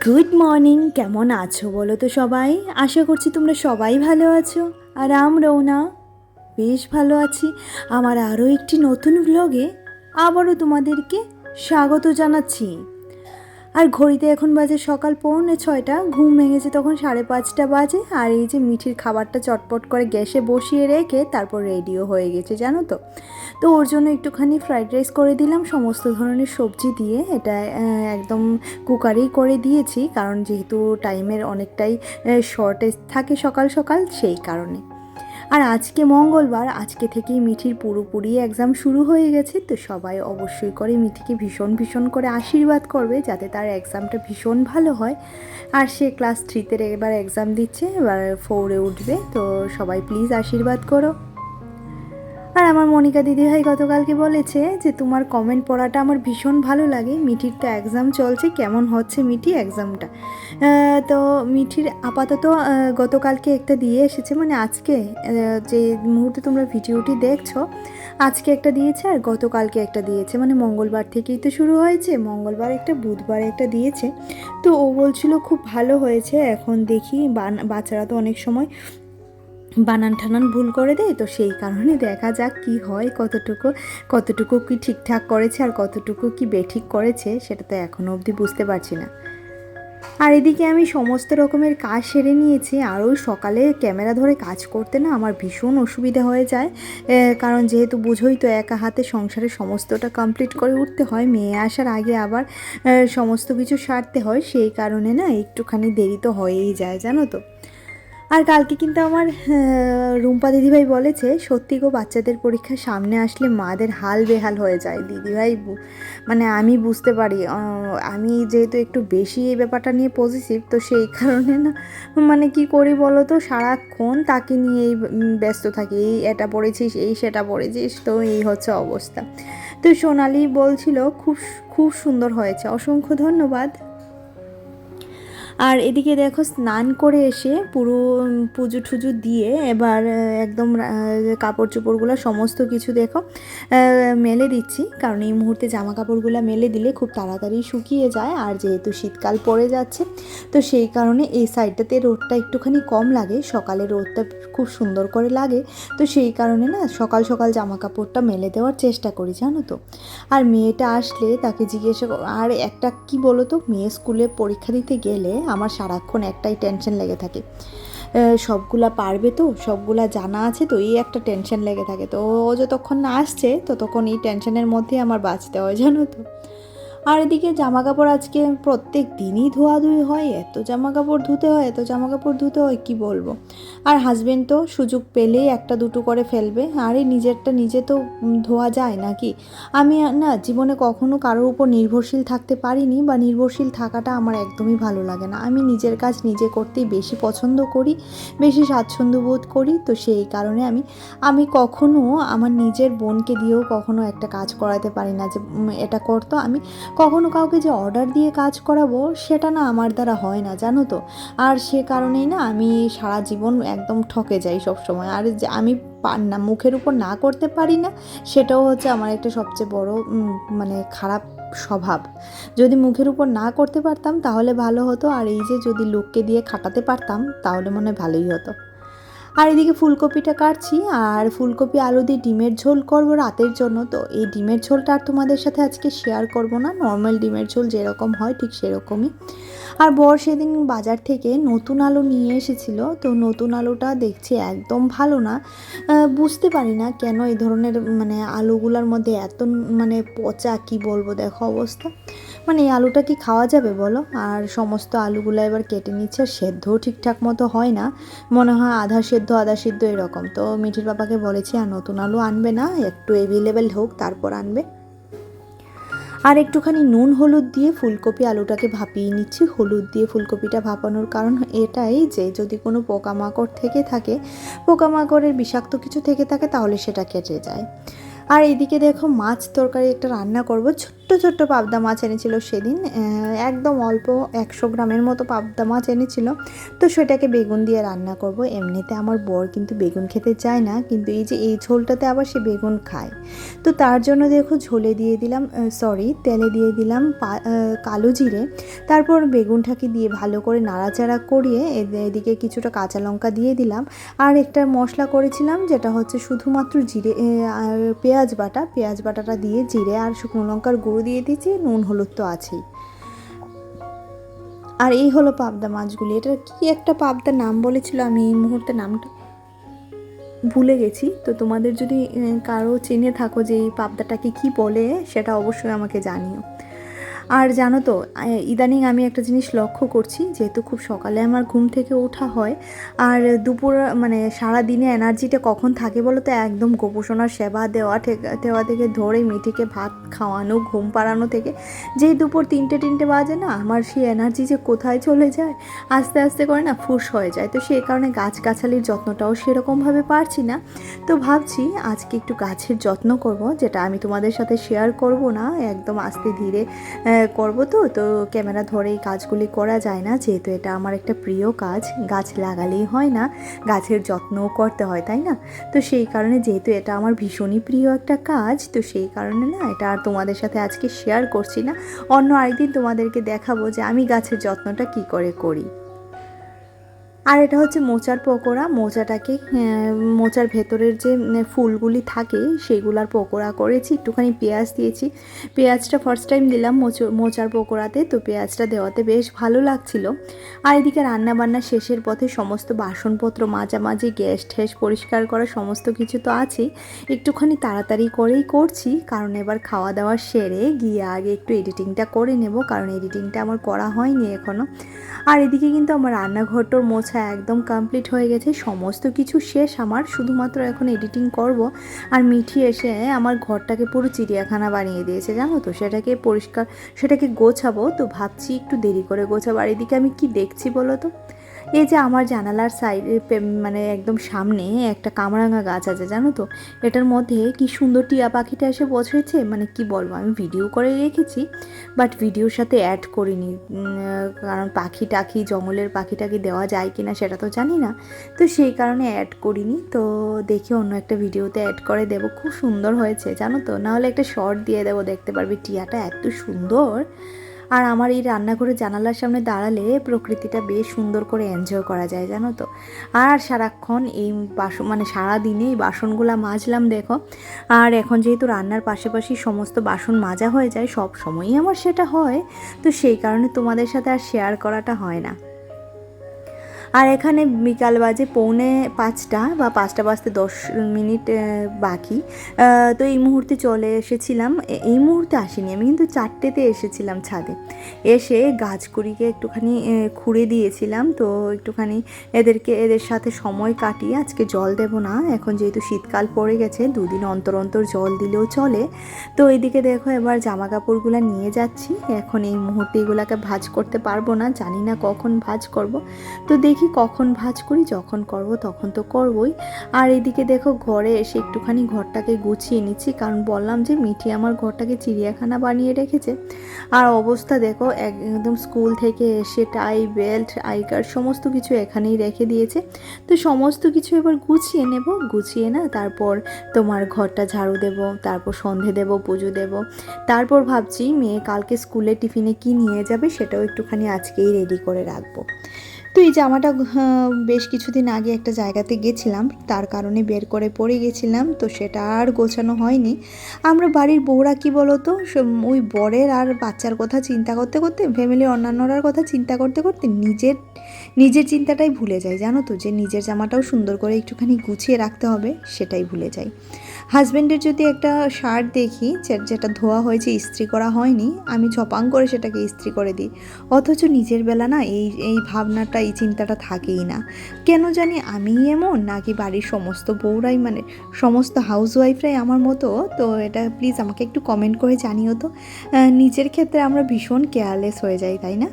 Good morning, কেমন আছো বলো তো সবাই? আশা করছি তোমরা সবাই ভালো আছো, আর আমরাও না বেশ ভালো আছি। আমার আরও একটি নতুন ব্লগে আবারও তোমাদেরকে স্বাগত জানাচ্ছি। আর ঘড়িতে এখন বাজে সকাল 4:45, ঘুম ভেঙেছে তখন 5:30 বাজে। আর এই যে মিঠির খাবারটা চটপট করে গ্যাসে বসিয়ে রেখে তারপর রেডিও হয়ে গেছে, জানো তো। তো ওর জন্য একটুখানি ফ্রাইড রাইস করে দিলাম সমস্ত ধরনের সবজি দিয়ে। এটা একদম কুকারেই করে দিয়েছি, কারণ যেহেতু টাইমের অনেকটাই শর্টেজ থাকে সকাল সকাল, সেই কারণে। আর আজকে মঙ্গলবার, আজকে থেকেই মিঠির পুরোপুরি এক্সাম শুরু হয়ে গেছে। তো সবাই অবশ্যই করে মিঠিকে ভীষণ ভীষণ করে আশীর্বাদ করবে যাতে তার এক্সামটা ভীষণ ভালো হয়। আর সে ক্লাস 3-তে এবার এক্সাম দিচ্ছে, এবার 4-এ উঠবে। তো সবাই প্লিজ আশীর্বাদ করো। আর আমার মনিকা দিদিভাই গতকালকে বলেছে যে তোমার কমেন্ট পড়াটা আমার ভীষণ ভালো লাগে। মিঠির তো এক্সাম চলছে, কেমন হচ্ছে মিঠি এক্সামটা? তো মিঠির আপাতত গতকালকে একটা দিয়ে এসেছে, মানে আজকে যে মুহূর্তে তোমরা ভিডিওটি দেখছো, আজকে একটা দিয়েছে আর গতকালকে একটা দিয়েছে। মানে মঙ্গলবার থেকেই তো শুরু হয়েছে, মঙ্গলবার একটা বুধবার একটা দিয়েছে। তো ও বলছিল খুব ভালো হয়েছে। এখন দেখি, বাচ্চারা তো অনেক সময় বানান ঠানান ভুল করে দেয়, তো সেই কারণে দেখা যাক কি হয়, কতটুকু কি ঠিকঠাক করেছে আর কতটুকু কি বেঠিক করেছে সেটা তো এখনও অবধি বুঝতে পারছি না। আর এদিকে আমি সমস্ত রকমের কাজ সেরে নিয়েছি। আর ওই সকালে ক্যামেরা ধরে কাজ করতে না আমার ভীষণ অসুবিধা হয়ে যায়, কারণ যেহেতু বুঝোই তো একা হাতে সংসারের সমস্তটা কমপ্লিট করে উঠতে হয়, মেয়ে আসার আগে আবার সমস্ত কিছু সারতে হয়, সেই কারণে না একটুখানি দেরি তো হয়েই যায়, জানো তো। আর কালকে কিন্তু আমার রুম্পা দিদিভাই বলেছে, সত্যি গো, বাচ্চাদের পরীক্ষা সামনে আসলে মাদের হাল বেহাল হয়ে যায়। দিদিভাই মানে আমি বুঝতে পারি, আমি যেহেতু একটু বেশি এই ব্যাপারটা নিয়ে পজিটিভ, তো সেই কারণে না মানে কি করি বলো তো, সারাক্ষণ তাকে নিয়েই ব্যস্ত থাকি। এই এটা পড়েছিস, এই সেটা পড়েছিস, তো এই হচ্ছে অবস্থা। তো সোনালি বলছিল খুব খুব সুন্দর হয়েছে, অসংখ্য ধন্যবাদ। আর এদিকে দেখো, স্নান করে এসে পুরো পুজো টুজো দিয়ে এবার একদম কাপড় চোপড়গুলো সমস্ত কিছু দেখো মেলে দিচ্ছি, কারণ এই মুহূর্তে জামা কাপড়গুলো মেলে দিলে খুব তাড়াতাড়ি শুকিয়ে যায়। আর যেহেতু শীতকাল পড়ে যাচ্ছে, তো সেই কারণে এই সাইডটাতে রোদটা একটুখানি কম লাগে, সকালে রোদটা খুব সুন্দর করে লাগে। তো সেই কারণে না সকাল সকাল জামা কাপড়টা মেলে দেওয়ার চেষ্টা করি, জানো তো। আর মেয়েটা আসলে তাকে জিজ্ঞাসা, আর একটা কি বলো তো, মেয়ে স্কুলে পরীক্ষা দিতে গেলে আমার সারাক্ষণ একটাই টেনশন লেগে থাকে, সবগুলা পারবে তো, সবগুলা জানা আছে তো, এই একটা টেনশন লেগে থাকে। তো ও যতক্ষণ না আসছে ততক্ষণ এই টেনশনের মধ্যেই আমার বাঁচতে হয়, জানো তো। আর এদিকে জামা কাপড় আজকে প্রত্যেক দিনই ধোয়াধুয়ি হয়, এত জামা কাপড় ধুতে হয়, এত জামা কাপড় ধুতে হয় কি বলবো। আর হাজবেন্ড তো সুযোগ পেলেই একটা দুটো করে ফেলবে, আরে নিজেরটা নিজে তো ধোয়া যায় নাকি। আমি না জীবনে কখনো কারোর উপর নির্ভরশীল থাকতে পারিনি, বা নির্ভরশীল থাকাটা আমার একদমই ভালো লাগে না। আমি নিজের কাজ নিজে করতেই বেশি পছন্দ করি, বেশি স্বাচ্ছন্দ্য বোধ করি। তো সেই কারণে আমি কখনো আমার নিজের বোনকে দিয়েও কখনো একটা কাজ করাতে পারি না, যে এটা করতো। আমি কখনো কাউকে যে অর্ডার দিয়ে কাজ করাবো সেটা না আমার দ্বারা হয় না, জানো তো। আর সে কারণেই না আমি সারা জীবন একদম ঠকে যাই সব সময়। আর যে আমি না মুখের উপর না করতে পারি না, সেটাও হচ্ছে আমার একটা সবচেয়ে বড় মানে খারাপ স্বভাব। যদি মুখের উপর না করতে পারতাম তাহলে ভালো হতো, আর এই যে যদি লোককে দিয়ে খাটাতে পারতাম তাহলে মনে হয় ভালোই হতো। আর এদিকে ফুলকপিটা কাটছি, আর ফুলকপি আলু দিয়ে ডিমের ঝোল করব রাতের জন্য। তো এই ডিমের ঝোলটা আর তোমাদের সাথে আজকে শেয়ার করব না, নর্মাল ডিমের ঝোল যেরকম হয় ঠিক সেরকমই। আর বর সেদিন বাজার থেকে নতুন আলু নিয়ে এসেছিল, তো নতুন আলুটা দেখছি একদম ভালো না। বুঝতে পারি না কেন এই ধরনের মানে আলুগুলোর মধ্যে এত মানে পচা, কি বলবো, দেখো অবস্থা। মানে এই আলুটা কি খাওয়া যাবে বলো? আর সমস্ত আলুগুলো এবার কেটে নিচ্ছে, সেদ্ধও ঠিকঠাক মতো হয় না, মনে হয় আধা সেদ্ধ আধা সিদ্ধ এরকম। তো মিঠির বাবাকে বলেছি আর নতুন আলু আনবে না, একটু অ্যাভেলেবেল হোক তারপর আনবে। আর একটুখানি নুন হলুদ দিয়ে ফুলকপি আলুটাকে ভাপিয়ে নিচ্ছি। হলুদ দিয়ে ফুলকপিটা ভাপানোর কারণ এটাই যে যদি কোনো পোকামাকড় থেকে থাকে, পোকামাকড়ের বিষাক্ত কিছু থেকে থাকে, তাহলে সেটা কেটে যায়। আর এদিকে দেখো মাছ তরকারি একটা রান্না করব। ছোট্ট ছোট্ট পাবদা মাছ এনেছিল সেদিন, একদম অল্প 100 গ্রামের মতো পাবদা মাছ এনেছিল। তো সেটাকে বেগুন দিয়ে রান্না করব। এমনিতে আমার বর কিন্তু বেগুন খেতে চায় না, কিন্তু এই যে এই ঝোলটাতে আবার সে বেগুন খায়। তো তার জন্য দেখো ঝোলে দিয়ে দিলাম, তেলে দিয়ে দিলাম কালো জিরে। তারপর বেগুনটাকে দিয়ে ভালো করে নাড়াচাড়া করিয়ে এদিকে কিছুটা কাঁচা লঙ্কা দিয়ে দিলাম। আর একটা মশলা করেছিলাম যেটা হচ্ছে শুধুমাত্র জিরে আর পেঁয়াজ বাটাটা দিয়ে জিরে আর শুকনো লঙ্কার গুঁড়ো দিয়ে দিয়েছি, নুন হলুদ তো আছেই। আর এই হলো পাবদা মাছগুলি। এটা কি একটা পাবদার নাম বলেছিল, আমি এই মুহূর্তে নামটা ভুলে গেছি। তো তোমাদের যদি কারো চেনে থাকো যে এই পাবদাটাকে কি বলে, সেটা অবশ্যই আমাকে জানিও। আর জানো তো, ইদানিং আমি একটা জিনিস লক্ষ্য করছি, যেহেতু খুব সকালে আমার ঘুম থেকে ওঠা হয়, আর দুপুর মানে সারা দিনে এনার্জিটা কখন থাকে বলো তো, একদম গোপোষণার সেবা দেওয়া থেকে ধরে মিঠিকে ভাত খাওয়ানো, ঘুম পাড়ানো থেকে যেই দুপুর 3টে বাজে না, আমার সেই এনার্জি যে কোথায় চলে যায়, আস্তে আস্তে করে না ফুস হয়ে যায়। তো সেই কারণে গাছগাছালির যত্নটাও সেরকমভাবে পারছি না। তো ভাবছি আজকে একটু গাছের যত্ন করব, যেটা আমি তোমাদের সাথে শেয়ার করব না, একদম আস্তে ধীরে করব। তো ক্যামেরা ধরে এই কাজগুলি করা যায় না, যেহেতু এটা আমার একটা প্রিয় কাজ। গাছ লাগালেই হয় না, গাছের যত্নও করতে হয়, তাই না? তো সেই কারণে যেহেতু এটা আমার ভীষণই প্রিয় একটা কাজ, তো সেই কারণে না এটা আর তোমাদের সাথে আজকে শেয়ার করছি না। অন্য আরেকদিন তোমাদেরকে দেখাবো যে আমি গাছের যত্নটা কী করে করি। আর এটা হচ্ছে মোচার পকোড়া। মোচার ভেতরের যে ফুলগুলি থাকে সেগুলার পকোড়া করেছি, একটুখানি পেঁয়াজ দিয়েছি। পেঁয়াজটা ফার্স্ট টাইম দিলাম মোচার পকোড়াতে, তো পেঁয়াজটা দেওয়াতে বেশ ভালো লাগছিল। আর এদিকে রান্নাবান্না শেষের পথে সমস্ত বাসনপত্র মাঝামাঝি, গ্যাস ঠ্যাস পরিষ্কার করা সমস্ত কিছু তো আছেই। একটুখানি তাড়াতাড়ি করেই করছি, কারণ এবার খাওয়া দাওয়া সেরে গিয়ে আগে একটু এডিটিংটা করে নেব, কারণ এডিটিংটা আমার করা হয়নি এখনও। আর এদিকে কিন্তু আমার রান্নাঘরটার মোছা একদম কমপ্লিট হয়ে গেছে, সমস্ত কিছু শেষ আমার, শুধুমাত্র এখন এডিটিং করব। আর মিঠি এসে আমার ঘরটাকে পুরো চিড়িয়াখানা বানিয়ে দিয়েছে, জানো তো। সেটাকে গোছাবো, তো ভাবছি একটু দেরি করে গোছাবো। আর এদিকে আমি কি দেখছি বলো তো, এই যে আমার জানালার সাইডে মানে একদম সামনে একটা কামরাঙা গাছ আছে, জানো তো। এটার মধ্যে কি সুন্দর টিয়া পাখিটা এসে বসেছে, মানে কি বলবো, আমি ভিডিও করে রেখেছি, বাট ভিডিওর সাথে অ্যাড করিনি, কারণ পাখি জঙ্গলের পাখিটাকে দেওয়া যায় কি না সেটা তো জানি না, তো সেই কারণে অ্যাড করিনি। তো দেখি অন্য একটা ভিডিওতে অ্যাড করে দেবো। খুব সুন্দর হয়েছে, জানো তো, নাহলে একটা শর্ট দিয়ে দেবো, দেখতে পারবি টিয়াটা এত সুন্দর। আর আমার এই রান্নাঘরের জানালার সামনে দাঁড়ালে প্রকৃতিটা বেশ সুন্দর করে এনজয় করা যায়, জানো তো। আর সারাক্ষণ এই মানে সারাদিনে এই বাসনগুলো মাজলাম দেখো। আর এখন যেহেতু রান্নার পাশাপাশি সমস্ত বাসন মাজা হয়ে যায়, সব সময়ই আমার সেটা হয়, তো সেই কারণে তোমাদের সাথে আর শেয়ার করাটা হয় না। আর এখানে বিকাল বাজে 4:45 বা 5টা বাজতে 10 মিনিট বাকি। তো এই মুহূর্তে চলে এসেছিলাম, এই মুহূর্তে আসিনি আমি, কিন্তু 4টেতে এসেছিলাম ছাদে। এসে গাছগুলিকে একটুখানি খুঁড়ে দিয়েছিলাম, তো একটুখানি এদের সাথে সময় কাটিয়ে আজকে জল দেব না, এখন যেহেতু শীতকাল পড়ে গেছে, 2 দিন অন্তর অন্তর জল দিলেও চলে। তো এইদিকে দেখো এবার জামা কাপড়গুলো নিয়ে যাচ্ছি। এখন এই মুহূর্তে এগুলোকে ভাঁজ করতে পারবো না, জানি না কখন ভাঁজ করব, তো দেখি কখন ভাঁজ করি, যখন করব তখন তো করবই। আর এদিকে দেখো ঘরে এসে একটুখানি ঘরটাকে গুছিয়ে নিচ্ছি, কারণ বললাম যে মিঠি আমার ঘরটাকে চিড়িয়াখানা বানিয়ে রেখেছে। আর অবস্থা দেখো, একদম স্কুল থেকে এসে টাই বেল্ট আই কার্ড সমস্ত কিছু এখানেই রেখে দিয়েছে। তো সমস্ত কিছু এবার গুছিয়ে নেব, গুছিয়ে না তারপর তোমার ঘরটা ঝাড়ু দেব, তারপর সন্ধে দেব, পুজো দেব। তারপর ভাবছি মেয়ে কালকে স্কুলে টিফিনে কি নিয়ে যাবে সেটাও একটুখানি আজকেই রেডি করে রাখবো। তো এই জামাটা বেশ কিছুদিন আগে একটা জায়গাতে গেছিলাম, তার কারণে বের করে পরে গেছিলাম, তো সেটা আর গোছানো হয়নি। আমরা বাড়ির বউরা কি বলো তো, ওই বরের আর বাচ্চার কথা চিন্তা করতে করতে, ফ্যামিলির অন্যান্যরার কথা চিন্তা করতে করতে নিজের চিন্তাটাই ভুলে যাই, জানো তো, যে নিজের জামাটাও সুন্দর করে একটুখানি গুছিয়ে রাখতে হবে, সেটাই ভুলে যাই। হাজব্যান্ডের যদি একটা শার্ট দেখি যেটা ধোয়া হয়েছে, ইস্ত্রি করা হয়নি, আমি ঝপাং করে সেটাকে ইস্ত্রি করে দিই। অথচ নিজের বেলা না এই ভাবনাটা, এই চিন্তাটা থাকেই না, কেন জানি। আমি এমন নাকি বাড়ির সমস্ত বউরাই, মানে সমস্ত হাউসওয়াইফরাই আমার মতো? তো এটা প্লিজ আমাকে একটু কমেন্ট করে জানিও তো। নিজের ক্ষেত্রে আমরা ভীষণ কেয়ারলেস হয়ে যাই, তাই না?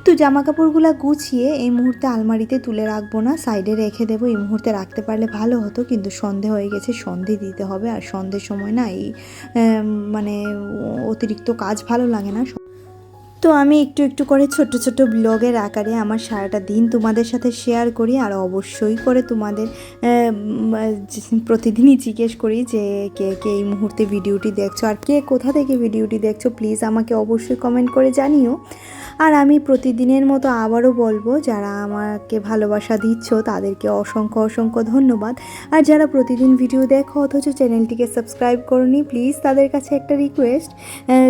তো জামা কাপড়গুলো গুছিয়ে এই মুহূর্তে আলমারিতে তুলে রাখবো না, সাইডে রেখে দেবো। এই মুহূর্তে রাখতে পারলে ভালো হতো, কিন্তু সন্ধে হয়ে গেছে, সন্ধে দিতে হবে। আর সন্ধ্যের সময় না এই মানে অতিরিক্ত কাজ ভালো লাগে না। তো আমি একটু একটু করে ছোট ছোট ব্লগের আকারে আমার সারাটা দিন তোমাদের সাথে শেয়ার করি। আর অবশ্যই করে তোমাদের প্রতিদিনই জিজ্ঞেস করি যে কে কে এই মুহূর্তে ভিডিওটি দেখছো, আর কে কোথা থেকে ভিডিওটি দেখছো প্লিজ আমাকে অবশ্যই কমেন্ট করে জানিও। আর আমি প্রতিদিনের মতো আবারও বলবো, যারা আমাকে ভালোবাসা দিচ্ছ তাদেরকে অসংখ্য অসংখ্য ধন্যবাদ। আর যারা প্রতিদিন ভিডিও দেখো অথচ চ্যানেলটিকে সাবস্ক্রাইব করোনি, প্লিজ তাদের কাছে একটা রিকোয়েস্ট,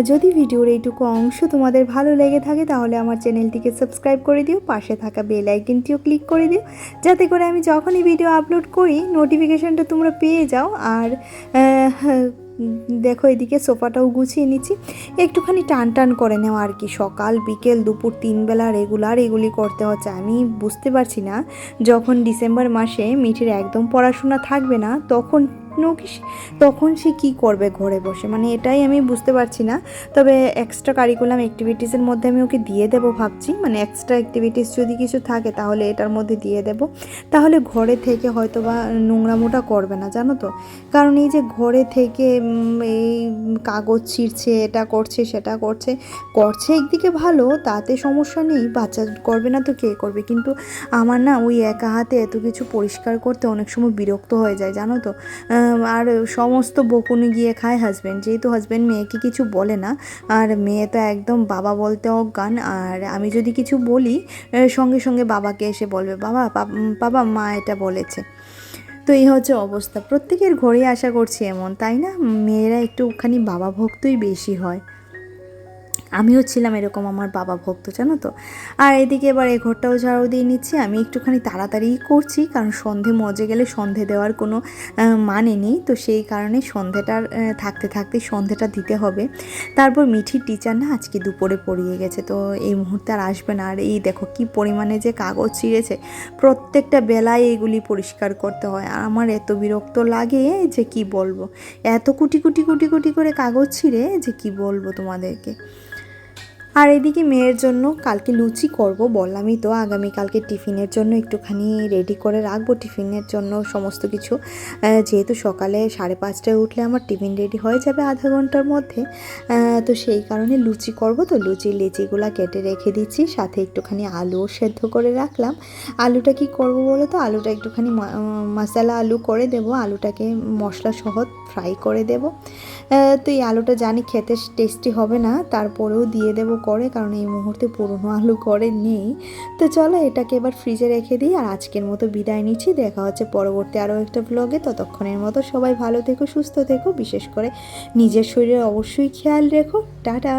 যদি ভিডিওর এইটুকু অংশ তোমাদের ভালো লেগে থাকে তাহলে আমার চ্যানেলটিকে সাবস্ক্রাইব করে দিও, পাশে থাকা বেল আইকনটিও ক্লিক করে দিও, যাতে করে আমি যখনই ভিডিও আপলোড করি নোটিফিকেশানটা তোমরা পেয়ে যাও। আর দেখো এদিকে সোফাটাও গুছিয়ে নিচ্ছি, একটুখানি টান টান করে নেওয়া আর কি। সকাল বিকেল দুপুর 3 বেলা রেগুলার এগুলি করতে হচ্ছে। আমি বুঝতে পারছি না, যখন ডিসেম্বর মাসে মিঠির একদম পড়াশোনা থাকবে না তখন সে কী করবে ঘরে বসে, মানে এটাই আমি বুঝতে পারছি না। তবে এক্সট্রা কারিকুলাম অ্যাক্টিভিটিসের মধ্যে আমি ওকে দিয়ে দেবো ভাবছি, মানে এক্সট্রা অ্যাক্টিভিটিস যদি কিছু থাকে তাহলে এটার মধ্যে দিয়ে দেবো, তাহলে ঘরে থেকে হয়তো বা নোংরামোটা করবে না, জানো তো। কারণ এই যে ঘরে থেকে এই কাগজ ছিঁড়ছে, এটা করছে সেটা করছে একদিকে ভালো, তাতে সমস্যা নেই, বাচ্চা করবে না তো কে করবে। কিন্তু আমার না ওই একা হাতে এত কিছু পরিষ্কার করতে অনেক সময় বিরক্ত হয়ে যায়, জানো তো। আর সমস্ত বকুনি গিয়ে খায় হাজব্যান্ড, যেহেতু হাজব্যান্ড মেয়েকে কিছু বলে না, আর মেয়ে তো একদম বাবা বলতে অজ্ঞান। আর আমি যদি কিছু বলি সঙ্গে সঙ্গে বাবাকে এসে বলবে, বাবা মা এটা বলেছে। তো এই হচ্ছে অবস্থা, প্রত্যেকের ঘরেই আশা করছি এমন, তাই না? মেয়েরা একটুখানি বাবা ভক্তই বেশি হয়। আমিও ছিলাম এরকম আমার বাবা ভক্ত, জানো তো। আর এদিকে এবার এই ঘরটাও ঝাড়ু দিয়ে নিচ্ছি। আমি একটুখানি তাড়াতাড়ি করছি, কারণ সন্ধে মজে গেলে সন্ধে দেওয়ার কোনো মানে নেই, তো সেই কারণে সন্ধেটার থাকতে থাকতে সন্ধেটা দিতে হবে। তারপর মিঠির টিচার না আজকে দুপুরে পড়িয়ে গেছে, তো এই মুহূর্তে আর আসবে না। আর এই দেখো কি পরিমাণে যে কাগজ ছিঁড়েছে, প্রত্যেকটা বেলায় এইগুলি পরিষ্কার করতে হয়। আর আমার এত বিরক্ত লাগে যে কি বলবো, এত কুটি কুটি কুটি কুটি করে কাগজ ছিঁড়ে যে কি বলবো তোমাদেরকে। আর এদিকে মেয়ের জন্য কালকে লুচি করব, বললামই তো, আগামীকালকে টিফিনের জন্য একটুখানি রেডি করে রাখবো, টিফিনের জন্য সমস্ত কিছু। যেহেতু সকালে 5:30টায় উঠলে আমার টিফিন রেডি হয়ে যাবে আধা ঘন্টার মধ্যে, তো সেই কারণে লুচি করব। তো লেচিগুলো কেটে রেখে দিচ্ছি, সাথে একটুখানি আলুও সেদ্ধ করে রাখলাম। আলুটা কি করব বলো তো, আলুটা একটুখানি মশলা আলু করে দেব, আলুটাকে মশলা সহ ফ্রাই করে দেব। তো এই আলুটা জানি খেতে টেস্টি হবে না, তারপরেও দিয়ে দেবো করে, কারণ এই মুহূর্তে পুরনো আলু করে নেই। তো চলো এটাকে এবার ফ্রিজে রেখে দিই। আর আজকের মতো বিদায় নিচ্ছি, দেখা হচ্ছে পরবর্তী আরও একটা ব্লগে। ততক্ষণের মতো সবাই ভালো থেকো, সুস্থ থেকো, বিশেষ করে নিজের শরীরে অবশ্যই খেয়াল রেখো। টাটা।